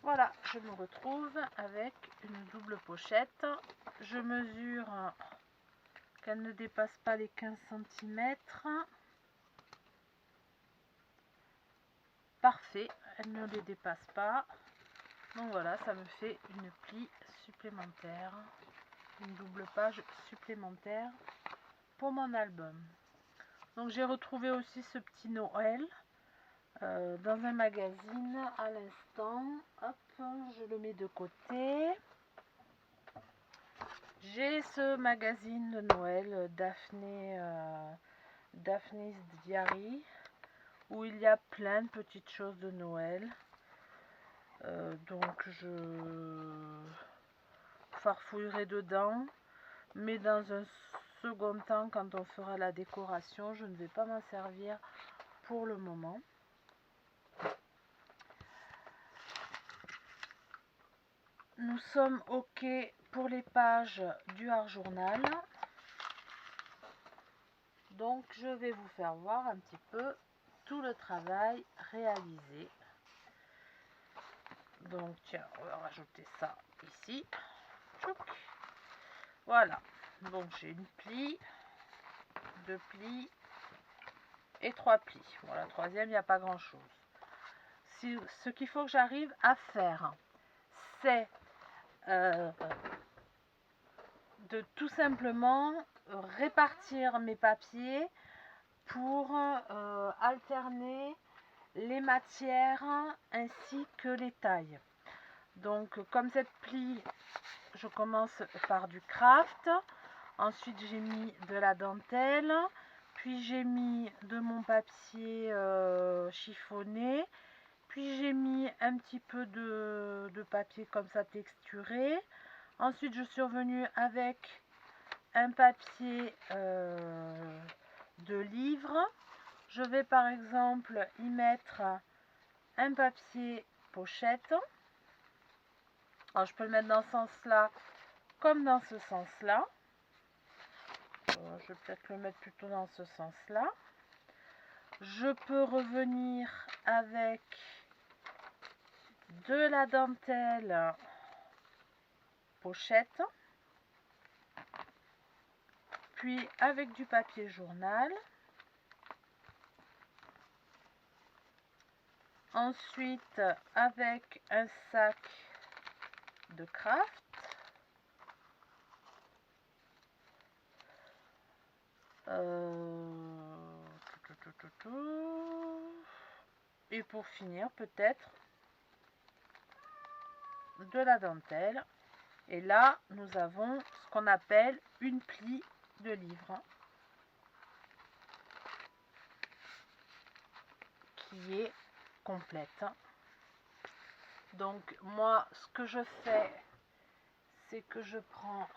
Voilà, je me retrouve avec une double pochette. Je mesure qu'elle ne dépasse pas les 15 cm. Parfait, elle ne les dépasse pas. Donc voilà, ça me fait une plie supplémentaire, une double page supplémentaire pour mon album. Donc j'ai retrouvé aussi ce petit Noël dans un magazine à l'instant. Hop, je le mets de côté. J'ai ce magazine de Noël, Daphne's Diary, où il y a plein de petites choses de Noël. Donc je farfouillerai dedans, mais dans un second temps, quand on fera la décoration, je ne vais pas m'en servir pour le moment. Nous sommes OK pour les pages du Art Journal. Donc je vais vous faire voir un petit peu tout le travail réalisé. Donc tiens, on va rajouter ça ici. Tchouc. Voilà. Donc j'ai une pli, 2 plis et 3 plis. Bon, la troisième, il n'y a pas grand chose. Ce qu'il faut que j'arrive à faire, c'est de tout simplement répartir mes papiers pour alterner les matières ainsi que les tailles. Donc comme cette pli, je commence par du craft, ensuite j'ai mis de la dentelle, puis j'ai mis de mon papier chiffonné, puis j'ai mis un petit peu de papier comme ça texturé. Ensuite je suis revenue avec un papier de livre. Je vais par exemple y mettre un papier pochette. Alors je peux le mettre dans ce sens-là comme dans ce sens-là. Je vais peut-être le mettre plutôt dans ce sens-là. Je peux revenir avec de la dentelle pochette, puis avec du papier journal. Ensuite avec un sac de craft. Et pour finir peut-être de la dentelle. Et là nous avons ce qu'on appelle une pli de livre qui est complète. Donc moi ce que je fais, c'est que je prends,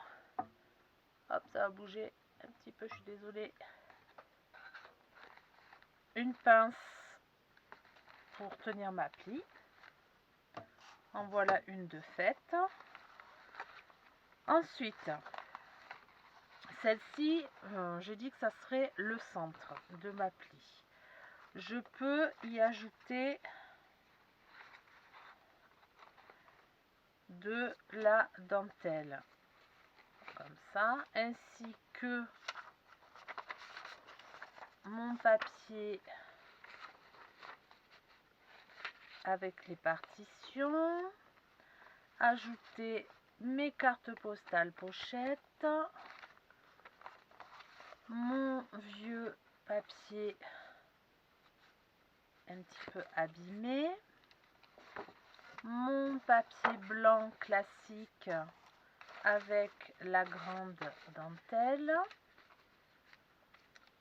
hop, ça va bouger un petit peu, je suis désolée, une pince pour tenir ma pli. En voilà une de faite. Ensuite, celle-ci, j'ai dit que ça serait le centre de ma pli. Je peux y ajouter de la dentelle, comme ça, ainsi que mon papier avec les partitions, ajouter mes cartes postales pochettes, mon vieux papier un petit peu abîmé, mon papier blanc classique avec la grande dentelle,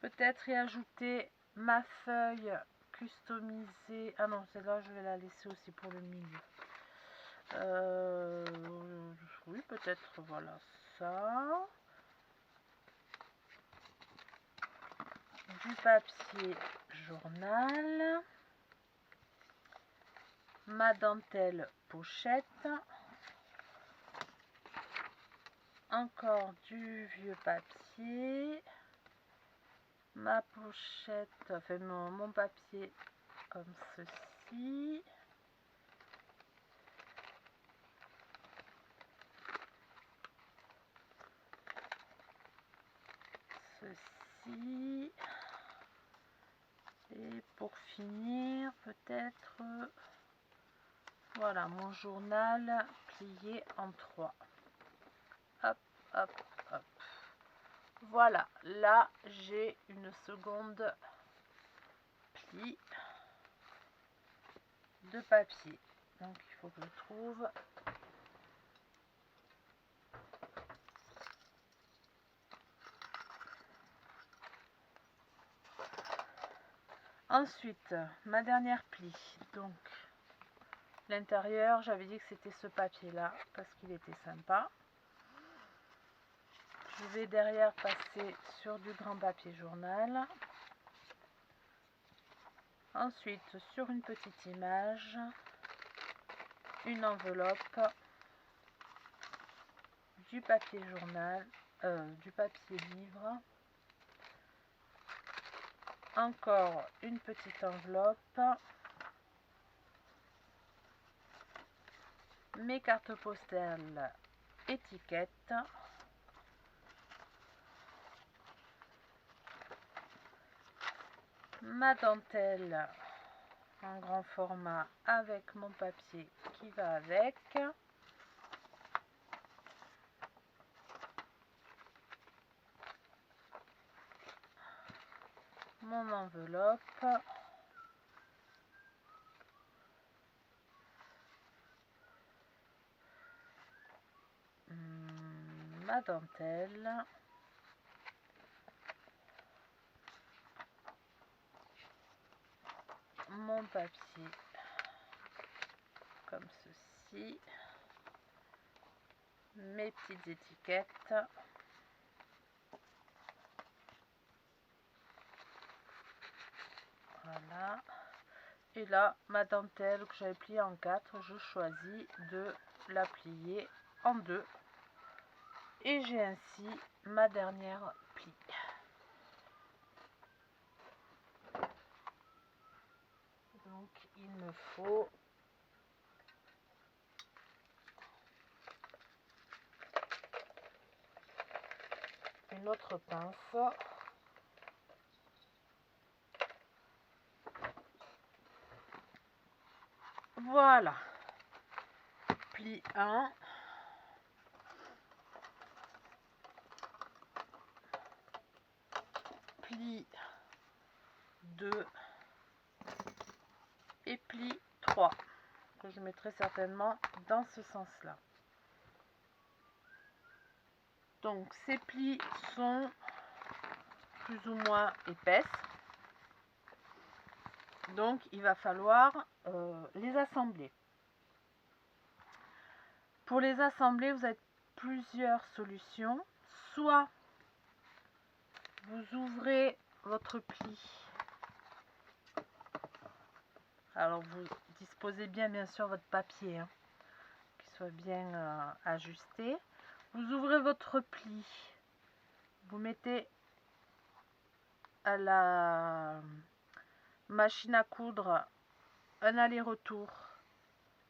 peut-être y ajouter ma feuille customisée. Ah non, celle-là je vais la laisser aussi pour le milieu. Oui, peut-être, voilà ça. Du papier journal. Ma dentelle pochette. Encore du vieux papier. Ma pochette, enfin mon papier comme ceci. Ceci. Et pour finir, peut-être, voilà, mon journal plié en 3. Hop, hop, hop. Voilà, là, j'ai une seconde pli de papier. Donc, il faut que je trouve Ensuite, ma dernière pli. Donc, l'intérieur, j'avais dit que c'était ce papier-là parce qu'il était sympa. Je vais derrière passer sur du grand papier journal. Ensuite, sur une petite image, une enveloppe, du papier journal, du papier livre, encore une petite enveloppe, mes cartes postales étiquettes, ma dentelle en grand format avec mon papier qui va avec, mon enveloppe, ma dentelle, mon papier comme ceci, mes petites étiquettes, voilà, et là ma dentelle que j'avais pliée en 4, je choisis de la plier en 2 et j'ai ainsi ma dernière pli. Donc il me faut une autre pince. Voilà, pli 1, pli 2 et pli 3, que je mettrai certainement dans ce sens-là. Donc ces plis sont plus ou moins épaisses, donc il va falloir les assembler. Pour les assembler, vous avez plusieurs solutions. Soit vous ouvrez votre pli, alors vous disposez bien sûr votre papier, hein, qu'il soit bien ajusté. Vous ouvrez votre pli, vous mettez à la machine à coudre un aller-retour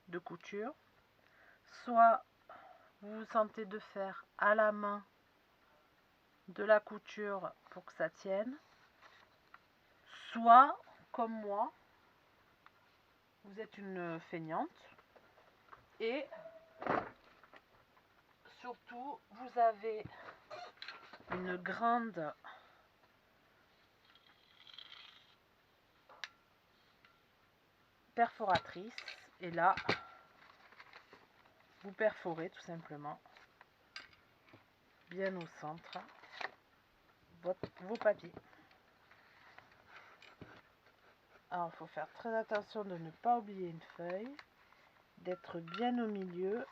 de couture, soit vous vous sentez de faire à la main de la couture pour que ça tienne, soit comme moi, vous êtes une feignante et surtout vous avez une grande perforatrice et là vous perforez tout simplement bien au centre vos papiers. Alors il faut faire très attention de ne pas oublier une feuille, d'être bien au milieu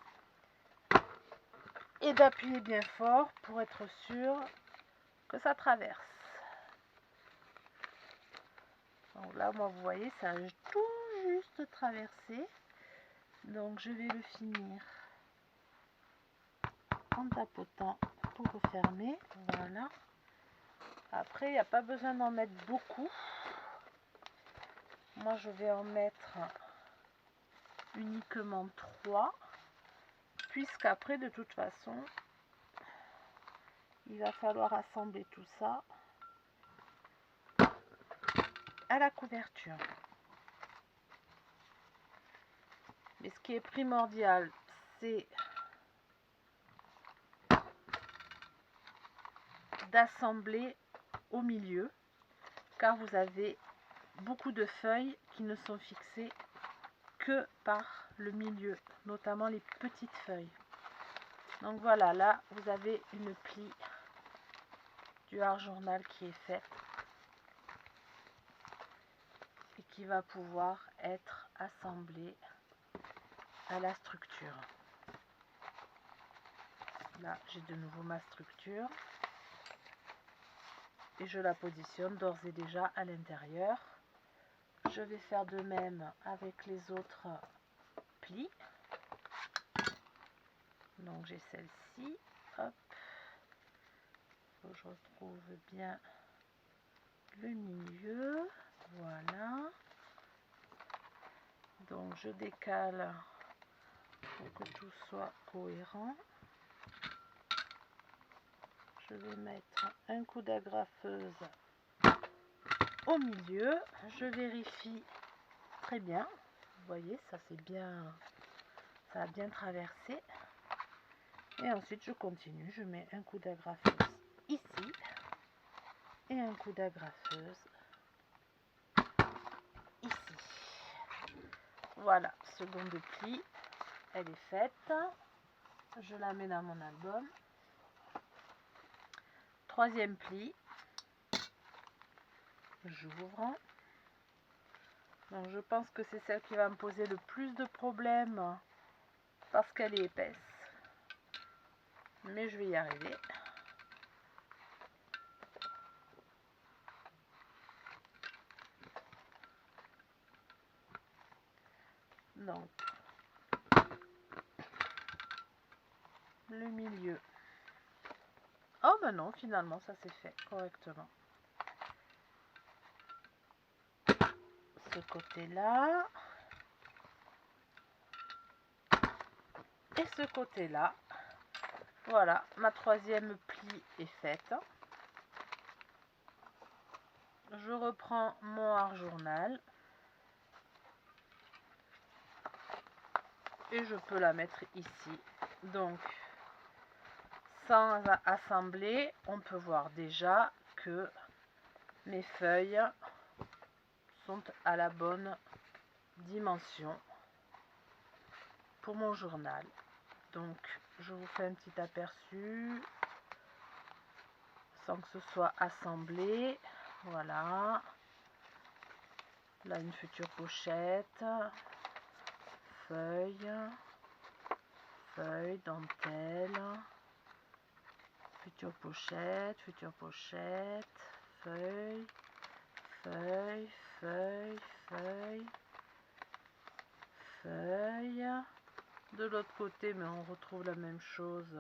et d'appuyer bien fort pour être sûr que ça traverse. Donc là moi vous voyez ça a tout juste traversé, donc je vais le finir en tapotant pour refermer. Voilà, après il n'y a pas besoin d'en mettre beaucoup, moi je vais en mettre uniquement 3 puisqu'après de toute façon il va falloir assembler tout ça à la couverture. Mais ce qui est primordial, c'est d'assembler au milieu, car vous avez beaucoup de feuilles qui ne sont fixées que par le milieu, notamment les petites feuilles. Donc voilà, là vous avez une pli du art journal qui est faite. qui va pouvoir être assemblé à la structure. Là, j'ai de nouveau ma structure et je la positionne d'ores et déjà à l'intérieur. Je vais faire de même avec les autres plis. Donc j'ai celle-ci, hop, faut que je retrouve bien le milieu, voilà. Donc je décale pour que tout soit cohérent. Je vais mettre un coup d'agrafeuse au milieu. Je vérifie très bien. Vous voyez, ça c'est bien, ça a bien traversé. Et ensuite je continue. Je mets un coup d'agrafeuse ici et un coup d'agrafeuse ici. Voilà, seconde pli, elle est faite. Je la mets dans mon album. Troisième pli, j'ouvre. Donc je pense que c'est celle qui va me poser le plus de problèmes parce qu'elle est épaisse. Mais je vais y arriver. Donc le milieu. Oh ben non, finalement ça s'est fait correctement. Ce côté-là. Et ce côté-là. Voilà, ma troisième pli est faite. Je reprends mon hard-journal. Et je peux la mettre ici. Donc, sans assembler, on peut voir déjà que mes feuilles sont à la bonne dimension pour mon journal. Donc je vous fais un petit aperçu sans que ce soit assemblé. Voilà, là une future pochette, feuille, dentelle, future pochette, feuille, feuille. De l'autre côté, mais on retrouve la même chose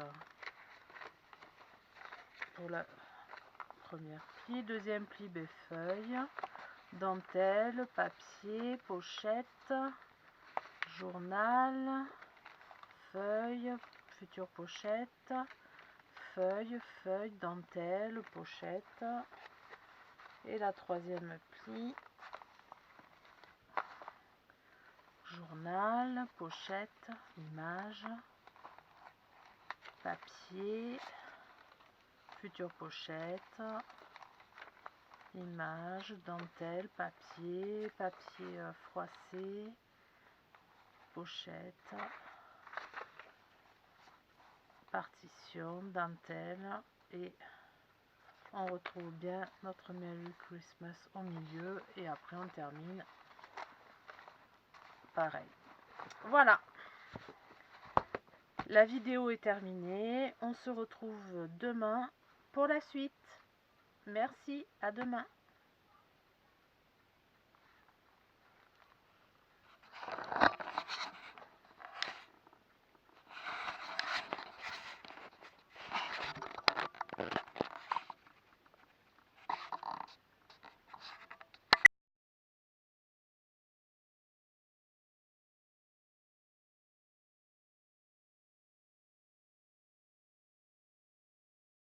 pour la première pli. Deuxième pli, feuille, dentelle, papier, pochette, journal, feuille, future pochette, feuille, dentelle, pochette. Et la troisième pli, journal, pochette, image, papier, future pochette, image, dentelle, papier froissé, pochette, partition, dentelle, et on retrouve bien notre Merry Christmas au milieu, et après on termine pareil. Voilà, la vidéo est terminée. On se retrouve demain pour la suite. Merci, à demain.